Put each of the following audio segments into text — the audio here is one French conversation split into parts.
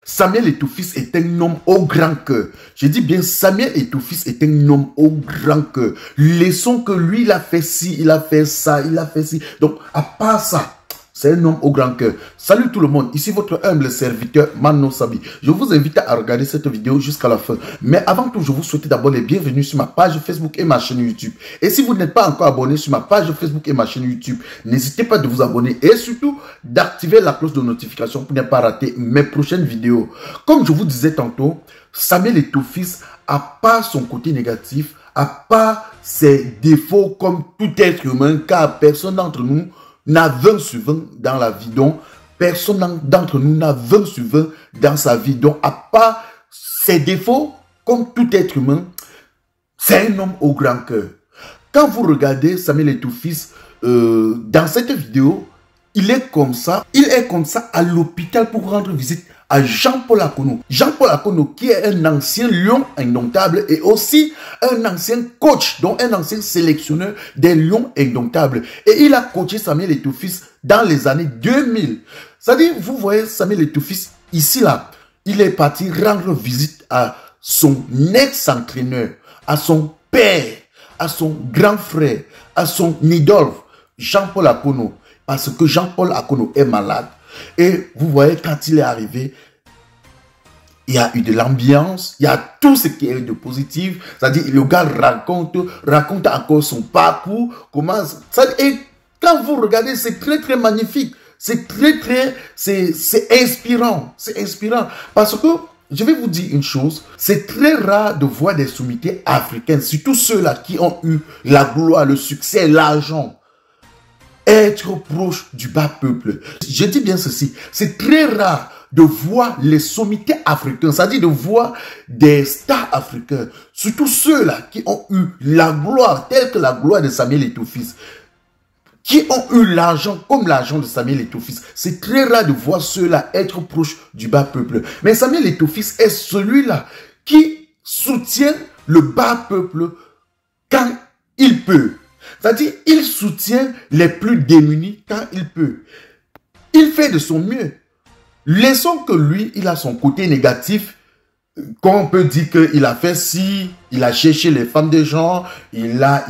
Samuel Eto'o-Fils est un homme au grand cœur. Je dis bien, Samuel Eto'o-Fils est un homme au grand cœur. Laissons que lui, il a fait ci, il a fait ça, il a fait ci. Donc, à part ça, c'est un homme au grand cœur. Salut tout le monde, ici votre humble serviteur Mano Sabi. Je vous invite à regarder cette vidéo jusqu'à la fin. Mais avant tout, je vous souhaite d'abord les bienvenus sur ma page Facebook et ma chaîne YouTube. Et si vous n'êtes pas encore abonné sur ma page Facebook et ma chaîne YouTube, n'hésitez pas de vous abonner et surtout d'activer la cloche de notification pour ne pas rater mes prochaines vidéos. Comme je vous disais tantôt, Samuel Eto'o-Fils, à part son côté négatif, à part ses défauts comme tout être humain, car personne d'entre nous n'a 20 sur 20 dans la vie, donc personne d'entre nous n'a 20 sur 20 dans sa vie. Donc, à part ses défauts, comme tout être humain, c'est un homme au grand cœur. Quand vous regardez Samuel Eto'o-Fils dans cette vidéo, il est comme ça à l'hôpital pour rendre visite à Jean-Paul Akono. Jean-Paul Akono qui est un ancien lion indomptable et aussi un ancien coach, donc un ancien sélectionneur des lions indomptables. Et il a coaché Samuel Eto'o-Fils dans les années 2000. C'est-à-dire, vous voyez Samuel Eto'o-Fils ici là, il est parti rendre visite à son ex-entraîneur, à son père, à son grand frère, à son idole, Jean-Paul Akono. Parce que Jean-Paul Akono est malade. Et vous voyez, quand il est arrivé, il y a eu de l'ambiance, il y a tout ce qui est de positif. C'est-à-dire, le gars raconte encore son parcours. Comment ça, et quand vous regardez, c'est très, très magnifique. C'est inspirant. C'est inspirant. Parce que, je vais vous dire une chose, c'est très rare de voir des sommités africaines, surtout ceux-là qui ont eu la gloire, le succès, l'argent, être proche du bas peuple. Je dis bien ceci, c'est très rare de voir les sommités africains, c'est-à-dire de voir des stars africains, surtout ceux-là qui ont eu la gloire, telle que la gloire de Samuel Eto'o-Fils, qui ont eu l'argent comme l'argent de Samuel Eto'o-Fils. C'est très rare de voir ceux-là être proches du bas peuple. Mais Samuel Eto'o-Fils est celui-là qui soutient le bas peuple quand il peut. C'est-à-dire, il soutient les plus démunis quand il peut. Il fait de son mieux. Laissons que lui, il a son côté négatif. Quand on peut dire qu'il a fait ci, il a cherché les femmes des gens, il a.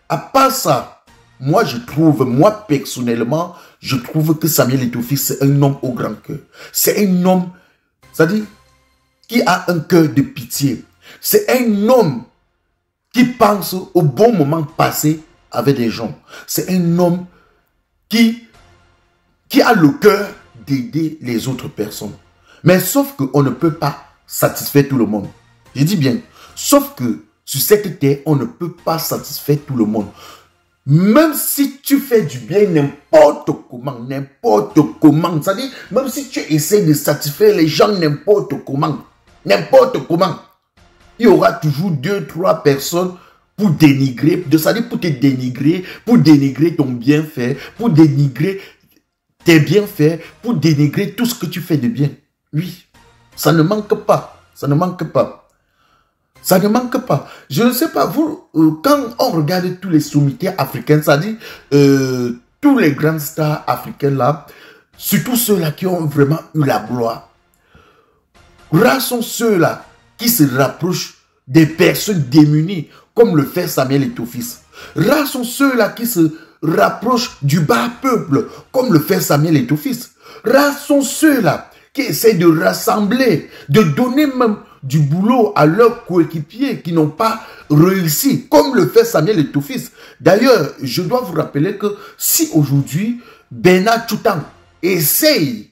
À part ça, moi personnellement, je trouve que Samuel Eto'o-Fils, c'est un homme au grand cœur. C'est un homme, c'est-à-dire, qui a un cœur de pitié. C'est un homme qui pense au bon moment passé avec des gens. C'est un homme qui a le cœur d'aider les autres personnes. Mais sauf qu'on ne peut pas satisfaire tout le monde. Je dis bien, sauf que sur cette terre, on ne peut pas satisfaire tout le monde. Même si tu fais du bien n'importe comment, c'est-à-dire, même si tu essaies de satisfaire les gens n'importe comment, il y aura toujours 2-3 personnes pour dénigrer, c'est-à-dire pour te dénigrer, pour dénigrer ton bienfait, pour dénigrer tes bienfaits, pour dénigrer tout ce que tu fais de bien. Oui, ça ne manque pas, ça ne manque pas. Ça ne manque pas. Je ne sais pas, vous, quand on regarde tous les sommités africains, c'est-à-dire tous les grandes stars africaines là, surtout ceux-là qui ont vraiment eu la gloire, rares sont ceux-là qui se rapprochent des personnes démunies, comme le fait Samuel Eto'o-Fils. Rares sont ceux-là qui se rapprochent du bas peuple, comme le fait Samuel Eto'o-Fils. Rares sont ceux-là qui essaient de rassembler, de donner même du boulot à leurs coéquipiers qui n'ont pas réussi, comme le fait Samuel Eto'o-Fils. D'ailleurs, je dois vous rappeler que si aujourd'hui, Bernard Tchoutan essaye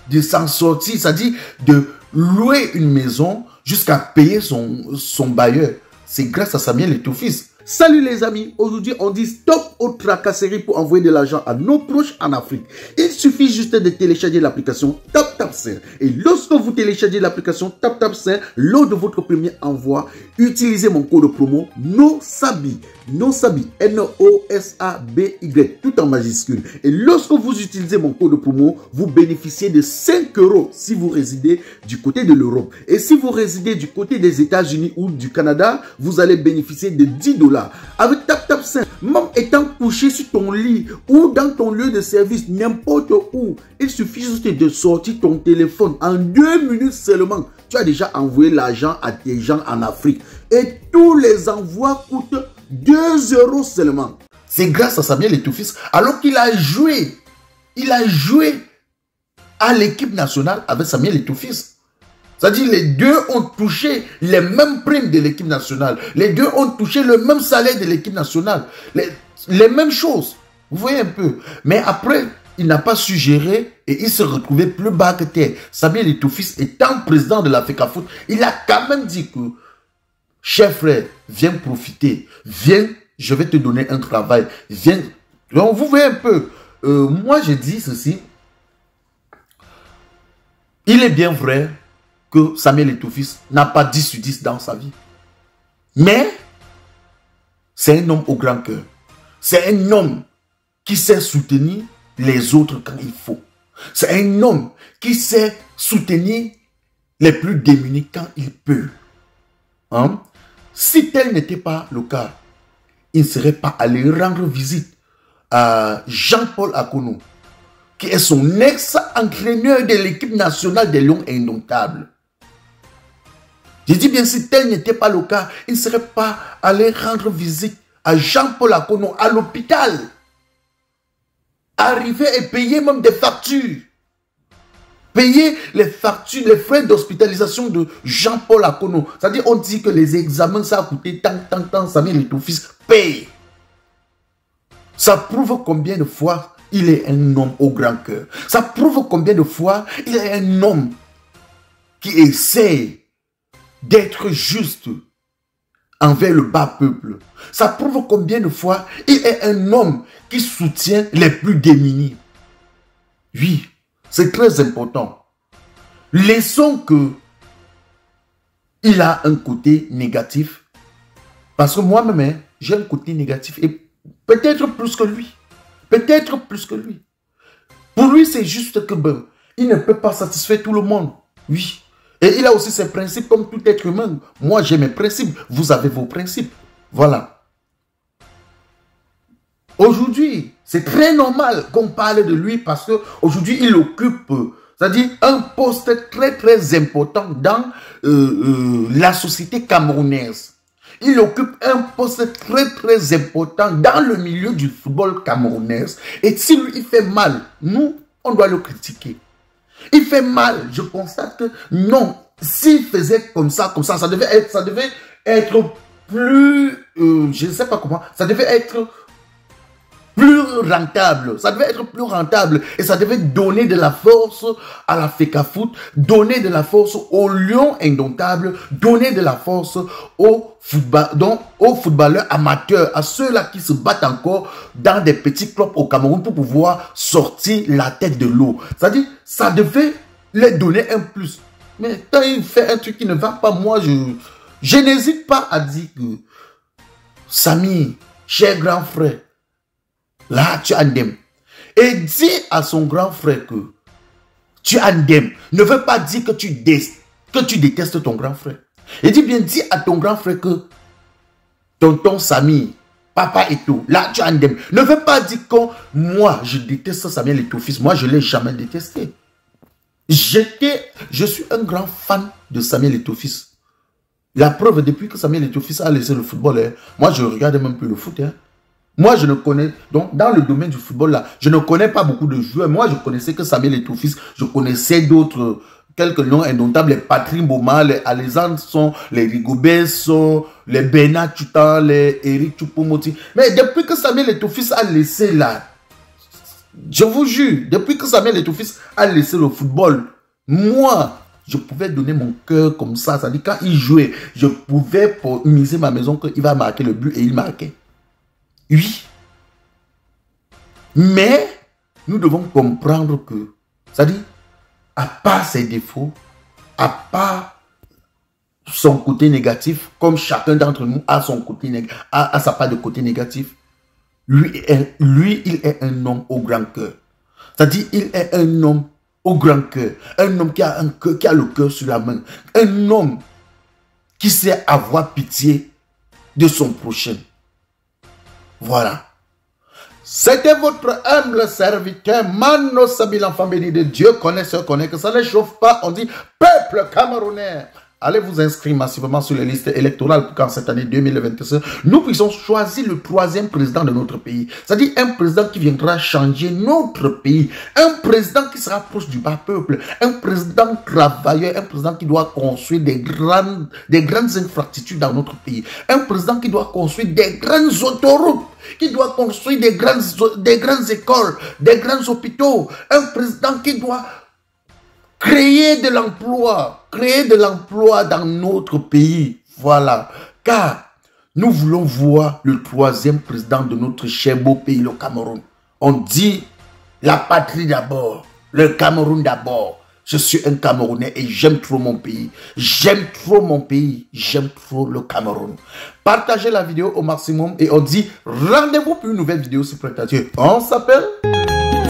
de s'en sortir, c'est-à-dire de louer une maison jusqu'à payer son bailleur, c'est grâce à Samuel Eto'o-Fils. Salut les amis, aujourd'hui on dit stop aux tracasseries pour envoyer de l'argent à nos proches en Afrique. Il suffit juste de télécharger l'application TapTapSend. Et lorsque vous téléchargez l'application TapTapSend, lors de votre premier envoi, utilisez mon code promo NOSABI, N-O-S-A-B-Y, tout en majuscule. Et lorsque vous utilisez mon code promo, vous bénéficiez de 5 € si vous résidez du côté de l'Europe. Et si vous résidez du côté des États-Unis ou du Canada, vous allez bénéficier de 10 $. Avec TapTapSend, même étant couché sur ton lit ou dans ton lieu de service, n'importe où, il suffit juste de sortir ton téléphone. En 2 minutes seulement, tu as déjà envoyé l'argent à des gens en Afrique. Et tous les envois coûtent 2 € seulement. C'est grâce à Samuel Eto'o-Fils, alors qu'il a joué. Il a joué à l'équipe nationale avec Samuel Eto'o-Fils. C'est-à-dire les deux ont touché les mêmes primes de l'équipe nationale. Les deux ont touché le même salaire de l'équipe nationale. Les mêmes choses. Vous voyez un peu. Mais après, il n'a pas su gérer et il se retrouvait plus bas que terre. Samuel Eto'o-Fils, étant président de l'Africafoot, il a quand même dit que, cher frère, viens profiter. Viens, je vais te donner un travail. Viens. Donc, vous voyez un peu. Moi, je dis ceci. Il est bien vrai que Samuel Eto'o-Fils n'a pas 10 sur 10 dans sa vie. Mais, c'est un homme au grand cœur. C'est un homme qui sait soutenir les autres quand il faut. C'est un homme qui sait soutenir les plus démunis quand il peut. Hein? Si tel n'était pas le cas, il ne serait pas allé rendre visite à Jean-Paul Akono, qui est son ex-entraîneur de l'équipe nationale des Lions Indomptables. Je dis bien, si tel n'était pas le cas, il ne serait pas allé rendre visite à Jean-Paul Akono à l'hôpital. Arriver et payer même des factures. Payer les factures, les frais d'hospitalisation de Jean-Paul Akono. C'est-à-dire, on dit que les examens, ça a coûté tant, Samuel Eto'o-Fils paye. Ça prouve combien de fois il est un homme au grand cœur. Ça prouve combien de fois il est un homme qui essaie d'être juste envers le bas peuple. Ça prouve combien de fois il est un homme qui soutient les plus démunis. Oui, c'est très important. Laissons que il a un côté négatif. Parce que moi-même, j'ai un côté négatif et peut-être plus que lui. Peut-être plus que lui. Pour lui, c'est juste que il ne peut pas satisfaire tout le monde. Oui. Et il a aussi ses principes comme tout être humain. Moi, j'ai mes principes. Vous avez vos principes. Voilà. Aujourd'hui, c'est très normal qu'on parle de lui parce qu'aujourd'hui, il occupe, c'est-à-dire un poste très important dans la société camerounaise. Il occupe un poste très important dans le milieu du football camerounais. Et si lui, il fait mal, nous, on doit le critiquer. Il fait mal, je constate que non. S'il faisait comme ça, ça devait être plus, je ne sais pas comment, ça devait être plus rentable. Ça devait être plus rentable. Et ça devait donner de la force à la Fecafoot, donner de la force aux Lions Indomptables, donner de la force aux footballeurs amateurs, à ceux-là qui se battent encore dans des petits clubs au Cameroun pour pouvoir sortir la tête de l'eau. C'est-à-dire, ça devait leur donner un plus. Mais quand il fait un truc qui ne va pas, moi, je n'hésite pas à dire que Samy, cher grand frère, là, tu as ndem. Et dis à son grand frère que tu as ndem. Ne veut pas dire que tu détestes ton grand frère. Et dis à ton grand frère que tonton Samy, papa et tout, là, tu as ndem. Ne veut pas dire que moi, je déteste Samuel Eto'o-Fils. Moi, je ne l'ai jamais détesté. Je suis un grand fan de Samuel Eto'o-Fils. La preuve, depuis que Samuel Eto'o-Fils a laissé le football, hein, moi, je ne regarde même plus le foot. Hein. Moi, je ne connais, donc dans le domaine du football là, je ne connais pas beaucoup de joueurs. Moi, je connaissais que Samuel Eto'o-Fils, je connaissais d'autres, quelques noms indomptables, les Patrick Mboma, les Alexandre Son, les Rigobert Son, les Bernard Tutan, les Eric Choupo-Moting. Mais depuis que Samuel Eto'o-Fils a laissé là, je vous jure, depuis que Samuel Eto'o-Fils a laissé le football, moi, je pouvais donner mon cœur comme ça. C'est-à-dire quand il jouait, je pouvais miser ma maison qu'il va marquer le but et il marquait. Oui. Mais nous devons comprendre que, c'est-à-dire, à part ses défauts, à part son côté négatif, comme chacun d'entre nous a son côté négatif, a sa part de côté négatif, lui, il est un homme au grand cœur. C'est-à-dire, il est un homme au grand cœur. Un homme qui a le cœur sur la main. Un homme qui sait avoir pitié de son prochain. Voilà. C'était votre humble serviteur, Mano Sabi, l'enfant béni de Dieu, connaisseur, connaît que ça ne chauffe pas, on dit peuple camerounais. Allez vous inscrire massivement sur les listes électorales pour qu'en cette année 2025, nous puissions choisir le 3e président de notre pays. C'est-à-dire un président qui viendra changer notre pays. Un président qui sera proche du bas peuple. Un président travailleur. Un président qui doit construire des grandes infrastructures dans notre pays. Un président qui doit construire des grandes autoroutes. Qui doit construire des grandes écoles. Des grands hôpitaux. Un président qui doit créer de l'emploi dans notre pays. Voilà. Car nous voulons voir le 3e président de notre cher beau pays, le Cameroun. On dit la patrie d'abord, le Cameroun d'abord. Je suis un Camerounais et j'aime trop mon pays. J'aime trop mon pays. J'aime trop le Cameroun. Partagez la vidéo au maximum et on dit rendez-vous pour une nouvelle vidéo sur Prêt-à-Dieu. On s'appelle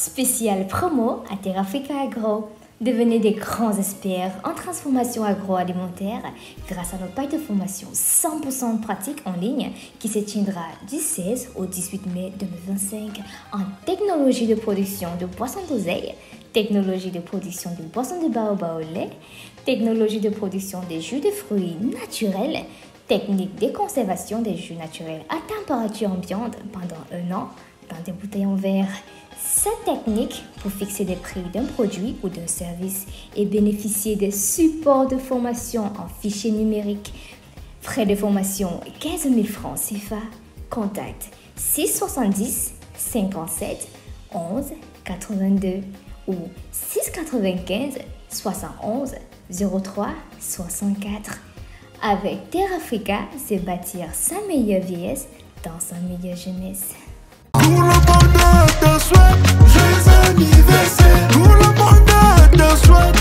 Spécial promo à Terrafrica Agro. Devenez des grands experts en transformation agroalimentaire grâce à notre paille de formation 100% pratique en ligne qui se tiendra du 16 au 18 mai 2025 en technologie de production de boissons d'oseille, technologie de production de boissons de baobab au lait, technologie de production des jus de fruits naturels, technique de conservation des jus naturels à température ambiante pendant 1 an dans des bouteilles en verre. Cette technique pour fixer les prix d'un produit ou d'un service et bénéficier des supports de formation en fichier numérique. Frais de formation 15 000 francs CFA. Contact 670 57 11 82 ou 695 71 03 64. Avec Terrafrica, c'est bâtir sa meilleure vieillesse dans sa meilleure jeunesse. Tout le monde te souhaite joyeux anniversaire. Tout le monde te souhaite